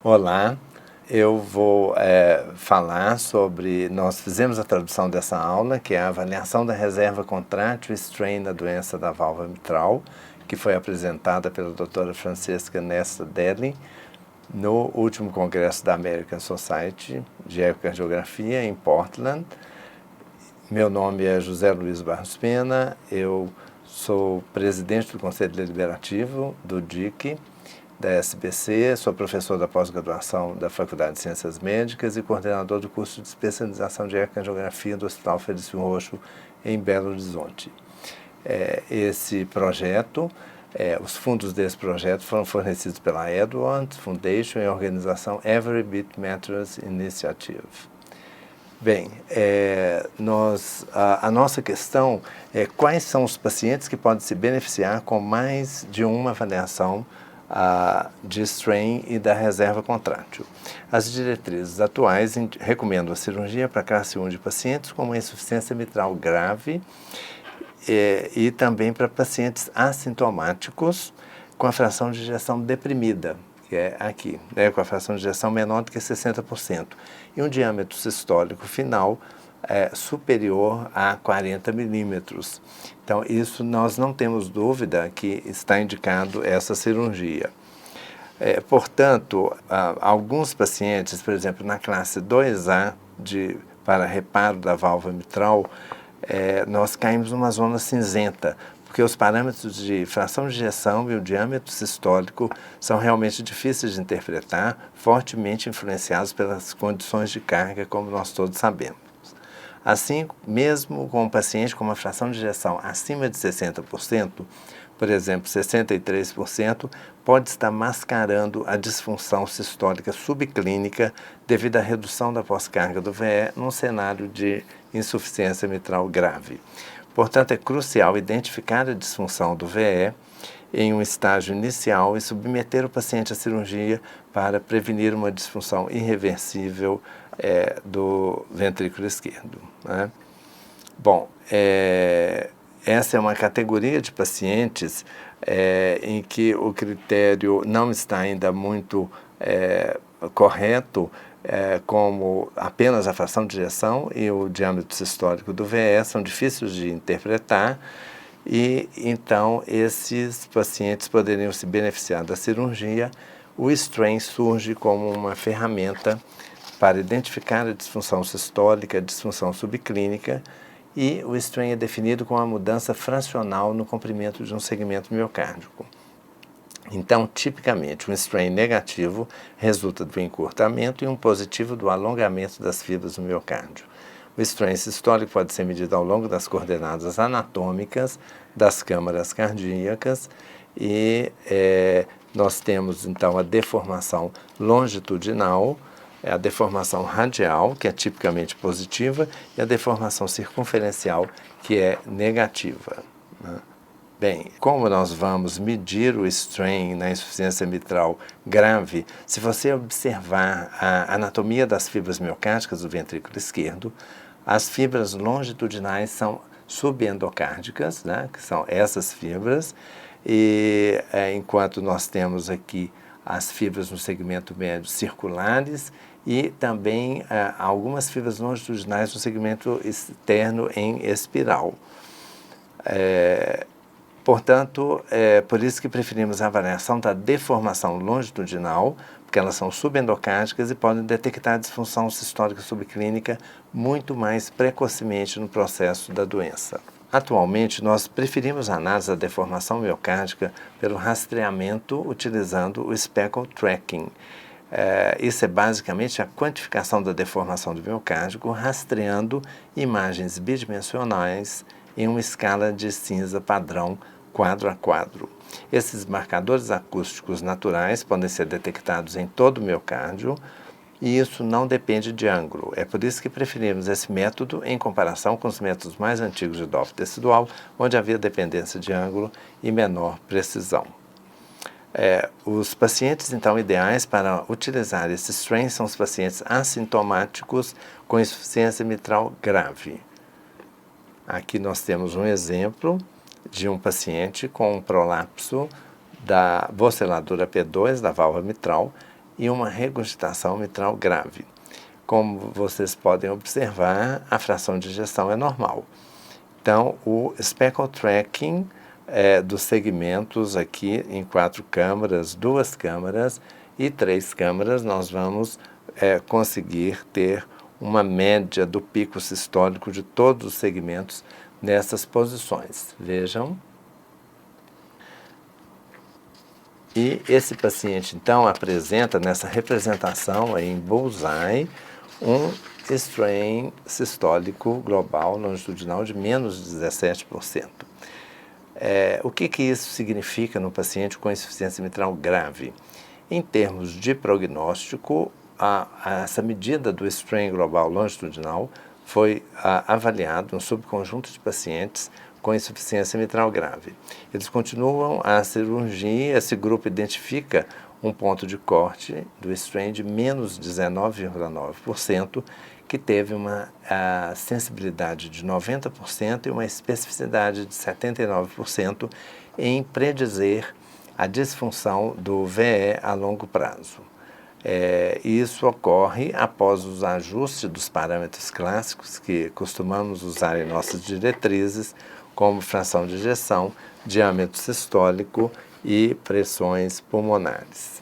Olá, eu vou falar sobre, nós fizemos a tradução dessa aula, que é a avaliação da reserva contrátil strain na doença da válvula mitral, que foi apresentada pela doutora Francesca Nesta Deli no último congresso da American Society de Ecocardiografia em Portland. Meu nome é José Luiz Barros Pena, eu sou presidente do Conselho Deliberativo do DIC, da SBC, sou professor da pós-graduação da Faculdade de Ciências Médicas e coordenador do curso de especialização de ecocardiografia do Hospital Felício Roxo, em Belo Horizonte. Esse projeto, os fundos desse projeto foram fornecidos pela Edwards Foundation e a organização Every Bit Matters Initiative. Bem, a nossa questão é quais são os pacientes que podem se beneficiar com mais de uma avaliação de strain e da reserva contrátil. As diretrizes atuais recomendam a cirurgia para classe 1 de pacientes com uma insuficiência mitral grave e também para pacientes assintomáticos com a fração de ejeção deprimida, que é aqui, com a fração de ejeção menor do que 60%, e um diâmetro sistólico final superior a 40 milímetros. Então, isso nós não temos dúvida que está indicado essa cirurgia. Portanto, alguns pacientes, por exemplo, na classe 2A para reparo da válvula mitral, nós caímos numa zona cinzenta, porque os parâmetros de fração de ejeção e o diâmetro sistólico são realmente difíceis de interpretar, fortemente influenciados pelas condições de carga, como nós todos sabemos. Assim, mesmo com um paciente com uma fração de ejeção acima de 60%, por exemplo, 63%, pode estar mascarando a disfunção sistólica subclínica devido à redução da pós-carga do VE num cenário de insuficiência mitral grave. Portanto, é crucial identificar a disfunção do VE em um estágio inicial e submeter o paciente à cirurgia para prevenir uma disfunção irreversível do ventrículo esquerdo, né? Bom, essa é uma categoria de pacientes em que o critério não está ainda muito correto, como apenas a fração de ejeção e o diâmetro sistólico do VE são difíceis de interpretar, e então esses pacientes poderiam se beneficiar da cirurgia. O strain surge como uma ferramenta para identificar a disfunção sistólica, a disfunção subclínica, e o strain é definido com a mudança fracional no comprimento de um segmento miocárdico. Então, tipicamente, um strain negativo resulta do encurtamento e um positivo do alongamento das fibras do miocárdio. O strain sistólico pode ser medido ao longo das coordenadas anatômicas das câmaras cardíacas e nós temos, então, a deformação longitudinal, a deformação radial, que é tipicamente positiva, e a deformação circunferencial, que é negativa, né? Bem, como nós vamos medir o strain na insuficiência mitral grave, se você observar a anatomia das fibras miocárdicas do ventrículo esquerdo, as fibras longitudinais são subendocárdicas, né, que são essas fibras, e enquanto nós temos aqui as fibras no segmento médio circulares e também algumas fibras longitudinais no segmento externo em espiral. Portanto, por isso que preferimos a avaliação da deformação longitudinal, porque elas são subendocárdicas e podem detectar a disfunção sistólica subclínica muito mais precocemente no processo da doença. Atualmente, nós preferimos a análise da deformação miocárdica pelo rastreamento utilizando o speckle tracking. Isso é basicamente a quantificação da deformação do miocárdio rastreando imagens bidimensionais em uma escala de cinza padrão quadro a quadro. Esses marcadores acústicos naturais podem ser detectados em todo o miocárdio e isso não depende de ângulo. É por isso que preferimos esse método em comparação com os métodos mais antigos de Doppler tecidual, onde havia dependência de ângulo e menor precisão. Os pacientes, então, ideais para utilizar esse strain são os pacientes assintomáticos com insuficiência mitral grave. Aqui nós temos um exemplo de um paciente com um prolapso da vosceladura P2 da válvula mitral e uma regurgitação mitral grave. Como vocês podem observar, a fração de ejeção é normal. Então, o speckle tracking dos segmentos aqui em 4 câmaras, 2 câmaras e 3 câmaras, nós vamos conseguir ter uma média do pico sistólico de todos os segmentos nessas posições. Vejam. E esse paciente, então, apresenta nessa representação aí em bullseye um strain sistólico global longitudinal de menos de 17%. O que isso significa no paciente com insuficiência mitral grave? Em termos de prognóstico, essa medida do strain global longitudinal foi avaliado no subconjunto de pacientes com insuficiência mitral grave. Eles continuam a cirurgia, esse grupo identifica um ponto de corte do strain de menos 19,9%, que teve uma sensibilidade de 90% e uma especificidade de 79% em predizer a disfunção do VE a longo prazo. Isso ocorre após os ajustes dos parâmetros clássicos que costumamos usar em nossas diretrizes, como fração de ejeção, diâmetro sistólico e pressões pulmonares.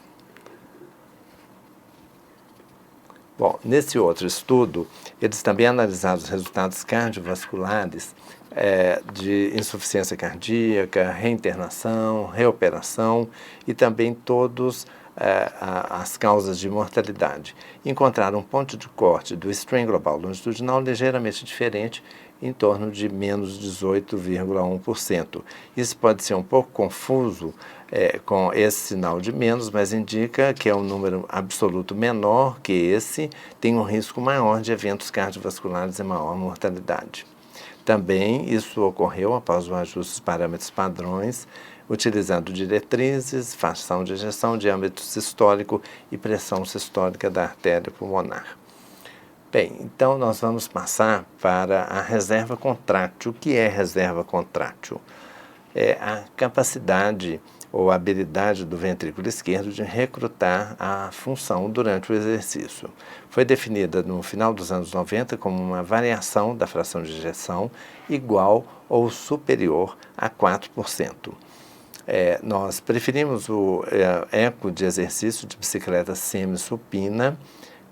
Bom, nesse outro estudo, eles também analisaram os resultados cardiovasculares de insuficiência cardíaca, reinternação, reoperação e também todas as causas de mortalidade. Encontraram um ponto de corte do strain global longitudinal ligeiramente diferente, em torno de menos 18,1%. Isso pode ser um pouco confuso com esse sinal de menos, mas indica que é um número absoluto menor que esse, tem um risco maior de eventos cardiovasculares e maior mortalidade. Também isso ocorreu após o ajuste dos parâmetros padrões, utilizando diretrizes, fração de ejeção, diâmetro sistólico e pressão sistólica da artéria pulmonar. Bem, então nós vamos passar para a reserva contrátil. O que é reserva contrátil? É a capacidade ou habilidade do ventrículo esquerdo de recrutar a função durante o exercício. Foi definida no final dos anos 90 como uma variação da fração de ejeção igual ou superior a 4%. Nós preferimos o eco de exercício de bicicleta semi-supina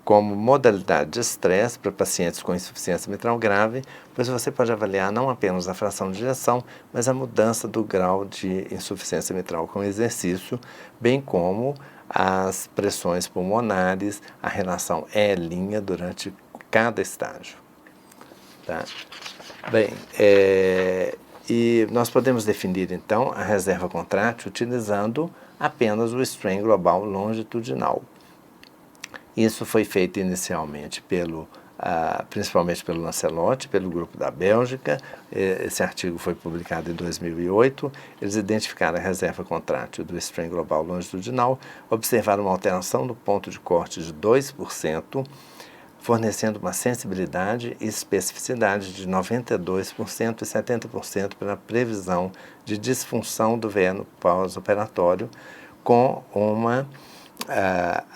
como modalidade de estresse para pacientes com insuficiência mitral grave, pois você pode avaliar não apenas a fração de ejeção, mas a mudança do grau de insuficiência mitral com exercício, bem como as pressões pulmonares, a relação E' durante cada estágio. Tá? Bem, e nós podemos definir, então, a reserva contrátil utilizando apenas o strain global longitudinal. Isso foi feito inicialmente principalmente pelo Lancelot, pelo grupo da Bélgica. Esse artigo foi publicado em 2008. Eles identificaram a reserva contrátil do strain global longitudinal, observaram uma alteração do ponto de corte de 2%, fornecendo uma sensibilidade e especificidade de 92% e 70% para a previsão de disfunção do VE no pós-operatório, com uma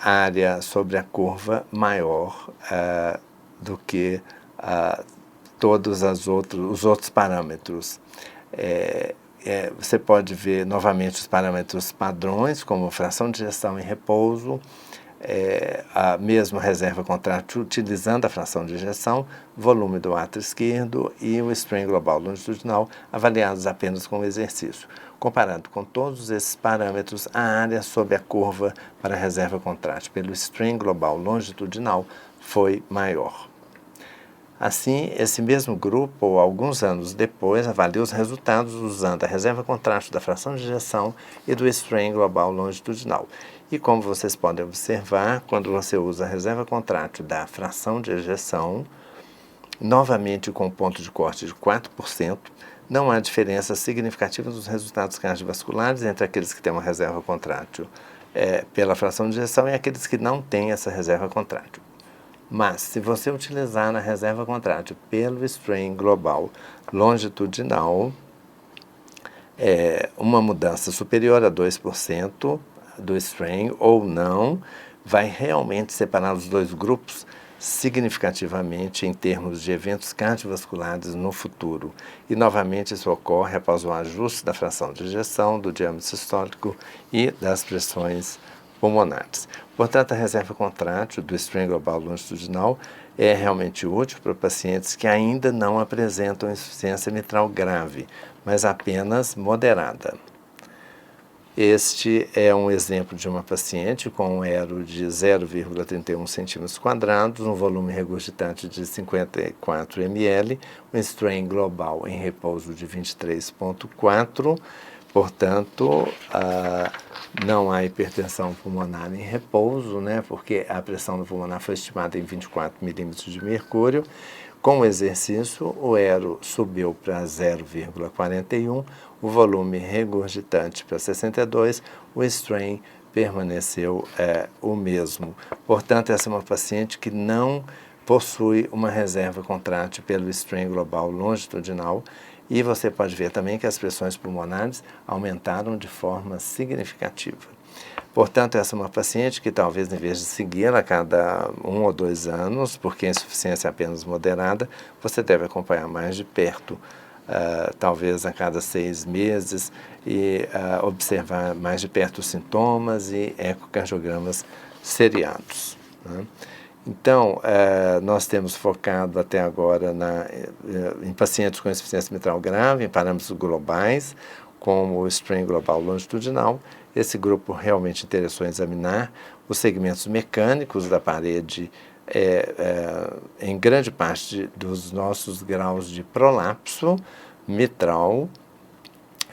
área sobre a curva maior do que todos os outros parâmetros. Você pode ver novamente os parâmetros padrões, como fração de ejeção em repouso, a mesma reserva contrátil utilizando a fração de ejeção, volume do átrio esquerdo e o strain global longitudinal avaliados apenas com o exercício. Comparado com todos esses parâmetros, a área sob a curva para a reserva contrátil pelo strain global longitudinal foi maior. Assim, esse mesmo grupo, alguns anos depois, avaliou os resultados usando a reserva contrátil da fração de ejeção e do strain global longitudinal. E como vocês podem observar, quando você usa a reserva contrátil da fração de ejeção, novamente com ponto de corte de 4%, não há diferença significativa nos resultados cardiovasculares entre aqueles que têm uma reserva contrátil pela fração de ejeção e aqueles que não têm essa reserva contrátil. Mas, se você utilizar na reserva contrátil pelo strain global longitudinal, uma mudança superior a 2% do strain ou não, vai realmente separar os dois grupos significativamente em termos de eventos cardiovasculares no futuro. E, novamente, isso ocorre após o ajuste da fração de ejeção, do diâmetro sistólico e das pressões pulmonares. Portanto, a reserva contrátil do strain global longitudinal é realmente útil para pacientes que ainda não apresentam insuficiência mitral grave, mas apenas moderada. Este é um exemplo de uma paciente com um ERO de 0,31 cm², um volume regurgitante de 54 ml, um strain global em repouso de 23,4. Portanto, não há hipertensão pulmonar em repouso, né, porque a pressão do pulmonar foi estimada em 24 milímetros de mercúrio. Com o exercício, o ERO subiu para 0,41, o volume regurgitante para 62, o strain permaneceu o mesmo. Portanto, essa é uma paciente que não possui uma reserva contrátil pelo strain global longitudinal, e você pode ver também que as pressões pulmonares aumentaram de forma significativa. Portanto, essa é uma paciente que talvez, em vez de segui-la a cada 1 ou 2 anos, porque a insuficiência é apenas moderada, você deve acompanhar mais de perto, talvez a cada 6 meses, e observar mais de perto os sintomas e ecocardiogramas seriados, né? Então, nós temos focado até agora em pacientes com insuficiência mitral grave, em parâmetros globais, como o strain global longitudinal. Esse grupo realmente interessou em examinar os segmentos mecânicos da parede em grande parte dos nossos graus de prolapso mitral.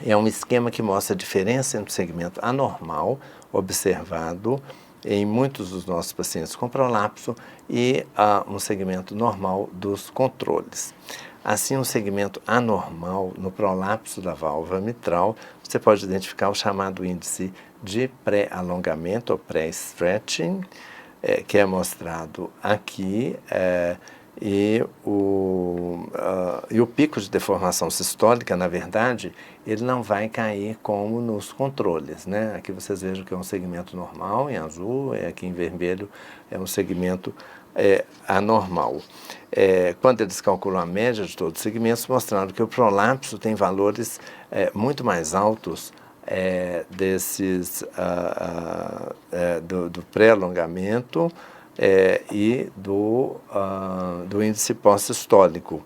É um esquema que mostra a diferença entre o segmento anormal observado em muitos dos nossos pacientes com prolapso e um segmento normal dos controles. Assim, um segmento anormal no prolapso da válvula mitral, você pode identificar o chamado índice de pré-alongamento ou pré-stretching, que é mostrado aqui, e o pico de deformação sistólica, na verdade, ele não vai cair como nos controles, né? Aqui vocês vejam que é um segmento normal em azul, aqui em vermelho é um segmento anormal. Quando eles calculam a média de todos os segmentos, mostraram que o prolapso tem valores muito mais altos do pré-alongamento e do índice pós-sistólico,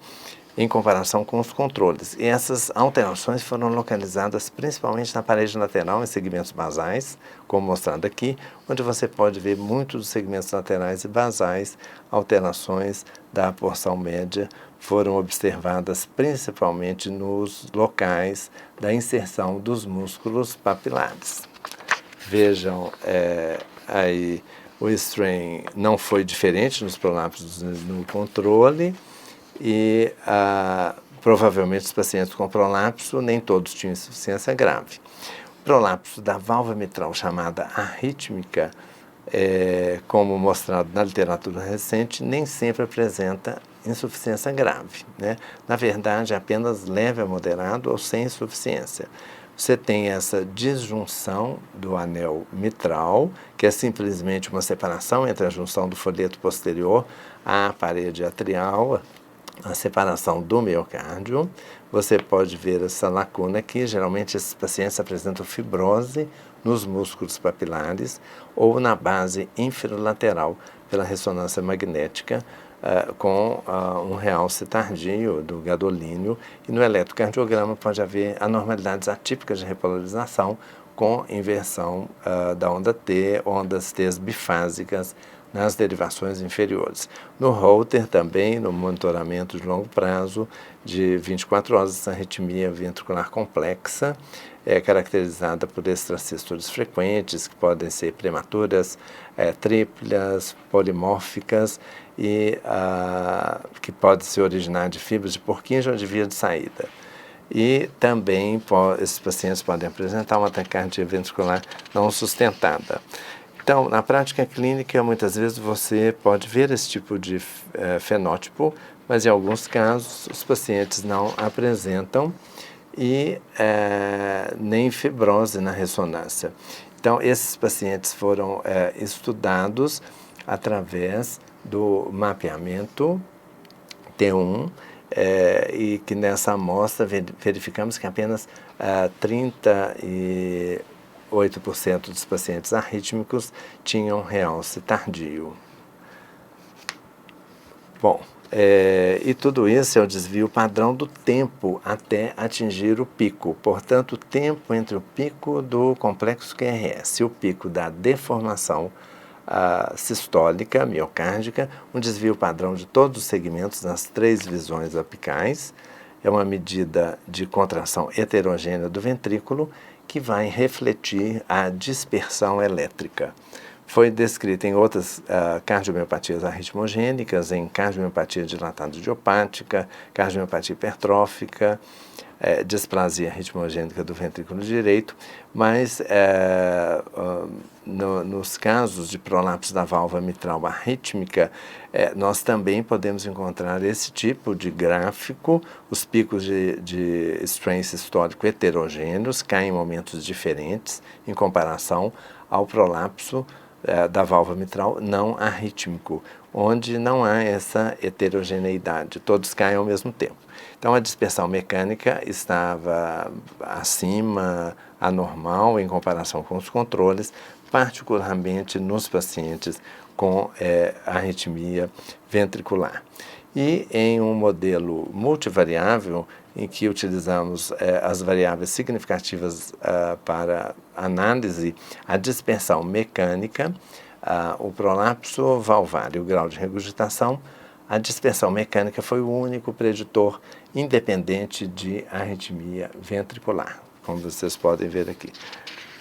em comparação com os controles. E essas alterações foram localizadas principalmente na parede lateral, em segmentos basais, como mostrado aqui, onde você pode ver muitos dos segmentos laterais e basais. Alterações da porção média foram observadas principalmente nos locais da inserção dos músculos papilares. Vejam aí, o strain não foi diferente nos prolapsos no controle, e provavelmente os pacientes com prolapso, nem todos tinham insuficiência grave. O prolapso da válvula mitral chamada arrítmica, como mostrado na literatura recente, nem sempre apresenta insuficiência grave, né? Na verdade, é apenas leve a moderado ou sem insuficiência. Você tem essa disjunção do anel mitral, que é simplesmente uma separação entre a junção do folheto posterior à parede atrial, a separação do miocárdio. Você pode ver essa lacuna aqui. Geralmente esses pacientes apresentam fibrose nos músculos papilares ou na base inferolateral pela ressonância magnética, com um realce tardio do gadolínio, e no eletrocardiograma pode haver anormalidades atípicas de repolarização com inversão da onda T, ondas T bifásicas nas derivações inferiores. No Holter também, no monitoramento de longo prazo de 24 horas, essa arritmia ventricular complexa é caracterizada por extrasístoles frequentes, que podem ser prematuras, triplas, polimórficas, e que pode se originar de fibras de Purkinje ou de via de saída. E também esses pacientes podem apresentar uma taquicardia ventricular não sustentada. Então, na prática clínica, muitas vezes você pode ver esse tipo de fenótipo, mas em alguns casos os pacientes não apresentam, e nem fibrose na ressonância. Então, esses pacientes foram estudados através do mapeamento T1, e que nessa amostra verificamos que apenas 38% dos pacientes arrítmicos tinham realce tardio. Bom, e tudo isso é o desvio padrão do tempo até atingir o pico. Portanto, o tempo entre o pico do complexo QRS e o pico da deformação sistólica, miocárdica, um desvio padrão de todos os segmentos nas 3 visões apicais. É uma medida de contração heterogênea do ventrículo que vai refletir a dispersão elétrica. Foi descrita em outras cardiomiopatias arritmogênicas, em cardiomiopatia dilatada idiopática, cardiomiopatia hipertrófica, displasia ritmogênica do ventrículo direito, mas nos casos de prolapso da válvula mitral arrítmica, nós também podemos encontrar esse tipo de gráfico. Os picos de strain sistólico heterogêneos caem em momentos diferentes em comparação ao prolapso da válvula mitral não arrítmico, onde não há essa heterogeneidade, todos caem ao mesmo tempo. Então, a dispersão mecânica estava acima, anormal em comparação com os controles, particularmente nos pacientes com arritmia ventricular. E em um modelo multivariável, em que utilizamos as variáveis significativas para análise, a dispersão mecânica, o prolapso valvar e o grau de regurgitação, a dispersão mecânica foi o único preditor independente de arritmia ventricular, como vocês podem ver aqui.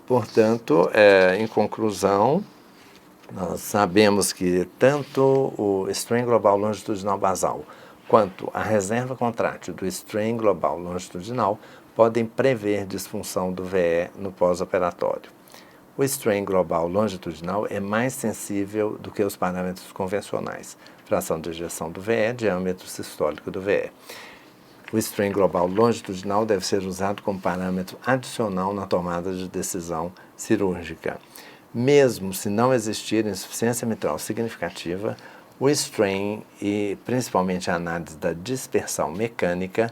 Portanto, em conclusão, nós sabemos que tanto o strain global longitudinal basal quanto a reserva contrátil do strain global longitudinal podem prever disfunção do VE no pós-operatório. O strain global longitudinal é mais sensível do que os parâmetros convencionais, fração de ejeção do VE, diâmetro sistólico do VE. O strain global longitudinal deve ser usado como parâmetro adicional na tomada de decisão cirúrgica. Mesmo se não existir insuficiência mitral significativa, o strain e principalmente a análise da dispersão mecânica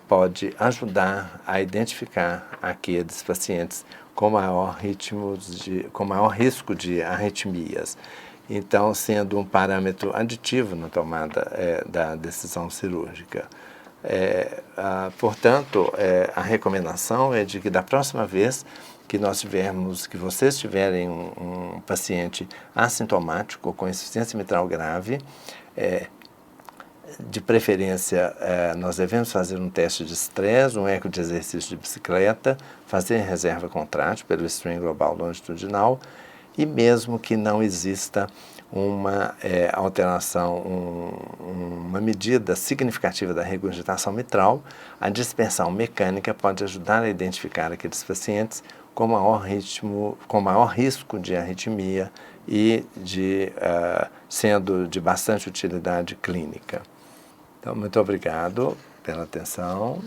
pode ajudar a identificar aqueles pacientes com maior risco de arritmias. Então, sendo um parâmetro aditivo na tomada da decisão cirúrgica. Portanto, a recomendação é de que da próxima vez que vocês tiverem um paciente assintomático com insuficiência mitral grave, de preferência, nós devemos fazer um teste de estresse, um eco de exercício de bicicleta, fazer reserva contrátil pelo strain global longitudinal, e mesmo que não exista uma alteração, uma medida significativa da regurgitação mitral, a dispersão mecânica pode ajudar a identificar aqueles pacientes com maior risco de arritmia e sendo de bastante utilidade clínica. Então, muito obrigado pela atenção.